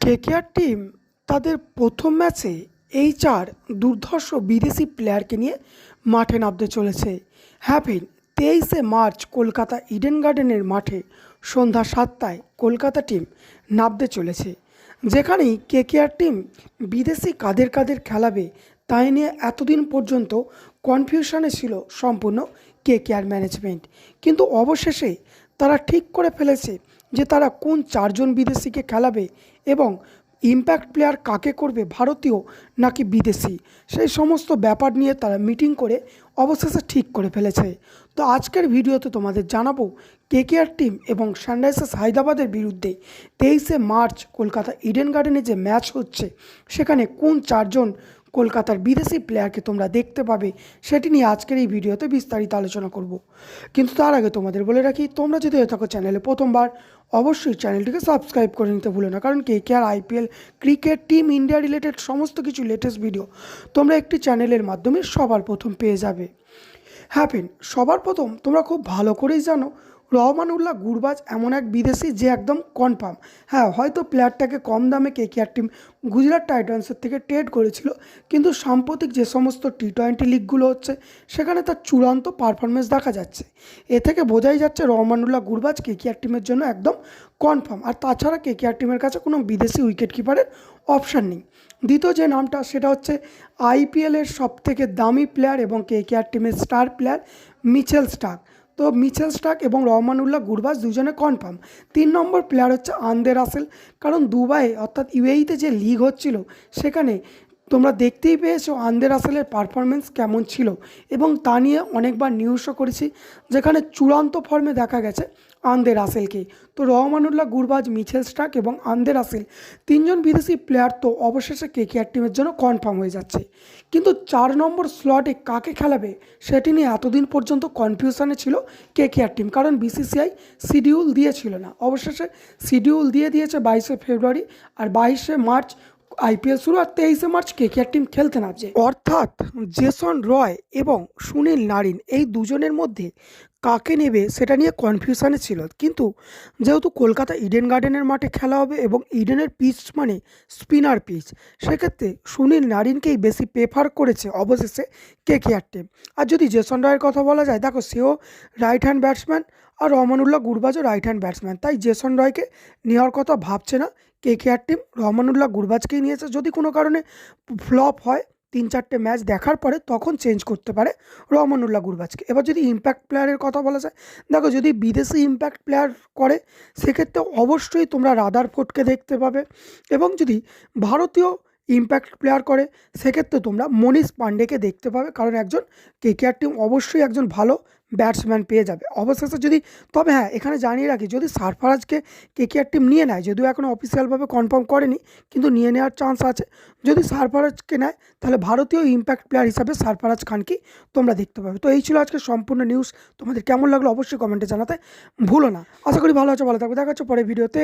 KKR team তাদের প্রথম ম্যাচে এইচআর দুর্ধর্ষ বিদেশি প্লেয়ারকে নিয়ে মাঠে নামতে চলেছে। হ্যাভেন 23 মার্চ কলকাতা ইডেন গার্ডেনের মাঠে সন্ধ্যা 7টায় কলকাতা টিম নামতে চলেছে, যেখানেই কেকেআর টিম বিদেশি কাদের কাদের খেলাবে তাই নিয়ে এতদিন পর্যন্ত কনফিউশনে ছিল সম্পূর্ণ কেকেআর ম্যানেজমেন্ট। কিন্তু অবশেষে তারা ঠিক করে ফেলেছে যে তারা কোন চারজন বিদেশিকে খেলাবে এবং ইম্প্যাক্ট প্লেয়ার কাকে করবে, ভারতীয় নাকি বিদেশি, সেই সমস্ত ব্যাপার নিয়ে তারা মিটিং করে অবশেষে ঠিক করে ফেলেছে। তো আজকের ভিডিওতে তোমাদের জানাবো কেকেআর টিম এবং সানরাইজার্স হায়দ্রাবাদের বিরুদ্ধে 23 মার্চ কলকাতা ইডেন গার্ডেনে যে ম্যাচ হচ্ছে সেখানে কোন চারজন কলকাতার বিদেশি প্লেয়ারকে তোমরা দেখতে পাবে সেটি নিয়ে আজকের এই ভিডিওতে বিস্তারিত আলোচনা করব। কিন্তু তার আগে তোমাদের বলে রাখি, তোমরা যদি হয়ে থাকো চ্যানেলে প্রথমবার, অবশ্যই চ্যানেলটিকে সাবস্ক্রাইব করে নিতে ভুলো না, কারণ KKR, IPL, cricket, team India related সমস্ত কিছু লেটেস্ট ভিডিও তোমরা একটি চ্যানেলের মাধ্যমে সবার প্রথম পেয়ে যাবে। হ্যাভেন সবার প্রথম তোমরা খুব ভালো করেই জানো রহমানুল্লাহ গুরবাজ এমন এক বিদেশি যে একদম কনফার্ম। হ্যাঁ, হয়তো প্লেয়ারটাকে কম দামে কেকেআর টিম গুজরাট টাইটান্সের থেকে ট্রেড করেছিল, কিন্তু সাম্প্রতিক যে সমস্ত টি-20 লিগগুলো হচ্ছে সেখানে তার চূড়ান্ত পারফরমেন্স দেখা যাচ্ছে। এ থেকে বোঝাই যাচ্ছে রহমানুল্লাহ গুরবাজ কেকেআর টিমের জন্য একদম কনফার্ম। আর তাছাড়া কেকেআর টিমের কাছে কোনো বিদেশি উইকেট কিপারের অপশান নেই। দ্বিতীয় যে নামটা সেটা হচ্ছে আইপিএলের সবথেকে দামি প্লেয়ার এবং কেকেআর টিমের স্টার প্লেয়ার মিচেল স্টার্ক। তো মিচেল স্টার্ক এবং রহমানুল্লাহ গুরবাজ দুজনে কনফার্ম। 3 নম্বর প্লেয়ার হচ্ছে আন্দে রাসেল, কারণ দুবাই অর্থাৎ ইউএইতে যে লিগ হচ্ছিল সেখানে তোমরা দেখতেই পেয়েছো আন্দে রাসেলের পারফরমেন্স কেমন ছিল, এবং তা নিয়ে অনেকবার নিউজও করেছি, যেখানে চূড়ান্ত ফর্মে দেখা গেছে আন্দে রাসেলকে। তো রহমানুল্লাহ গুরবাজ, মিচেল স্টার্ক এবং আন্দে রাসেল তিনজন বিদেশি প্লেয়ার তো অবশেষে কেকেআর টিমের জন্য কনফার্ম হয়ে যাচ্ছে। কিন্তু 4 নম্বর স্লটে কাকে খেলাবে সেটি নিয়ে এতদিন পর্যন্ত কনফিউশনে ছিল কেকেআর টিম, কারণ বিসিসিআই শিডিউল দিয়েছিল না। অবশেষে শিডিউল দিয়ে দিয়েছে 22 ফেব্রুয়ারি, আর 22 মার্চ আইপিএল শুরু, আর 23 মার্চ কেকেআর টিম খেলতে নামছে। অর্থাৎ জেসন রয় এবং সুনীল নারিন এই দুজনের মধ্যে কাকে নেবে সেটা নিয়ে কনফিউশনে ছিল। কিন্তু যেহেতু কলকাতা ইডেন গার্ডেনের মাঠে খেলা হবে এবং ইডেনের পিচ মানে স্পিনার পিচ, সেক্ষেত্রে সুনীল নারিনকেই বেশি প্রেফার করেছে অবশেষে কেকেআর টিম। আর যদি জেসন রয়ের কথা বলা যায়, দেখো সেও রাইট হ্যান্ড ব্যাটসম্যান আর রহমানুল্লাহ গুরবাজও রাইট হ্যান্ড ব্যাটসম্যান, তাই জেসন রয়কে নেওয়ার কথা ভাবছে না কেকেআর টিম। রহমানুল্লাহ গুরবাজকেই নিয়েছে। যদি কোনো কারণে ফ্লপ হয় 3-4টে ম্যাচ দেখার পরে তখন চেঞ্জ করতে পারে রহমানুল্লাহ গুরবাজকে। এবার যদি ইম্প্যাক্ট প্লেয়ারের কথা বলা যায়, দেখো যদি বিদেশি ইম্প্যাক্ট প্লেয়ার করে সেক্ষেত্রে অবশ্যই তোমরা রাদারফোর্ডকে দেখতে পাবে, এবং যদি ভারতীয় ইম্প্যাক্ট প্লেয়ার করে সেক্ষেত্রে তোমরা মনীষ পাণ্ডেকে দেখতে পাবে, কারণ একজন কেকেআর টিম অবশ্যই একজন ভালো ব্যাটসম্যান পেয়ে যাবে অবশেষে। যদি তবে হ্যাঁ, এখানে জানিয়ে রাখি, যদি সারফারাজকে কেকেআর টিম নিয়ে নেয়, যদিও এখনও অফিসিয়ালভাবে কনফার্ম করেনি কিন্তু নিয়ে নেওয়ার চান্স আছে, যদি সারফারাজকে নেয় তাহলে ভারতীয় ইম্প্যাক্ট প্লেয়ার হিসাবে সারফারাজ খানকে তোমরা দেখতে পাবে। তো এই ছিল আজকে সম্পূর্ণ নিউজ। তোমাদের কেমন লাগলো অবশ্যই কমেন্টে জানাতে ভুলো না। আশা করি ভালো আছে, ভালো থাকবে, দেখা হচ্ছে পরের ভিডিওতে।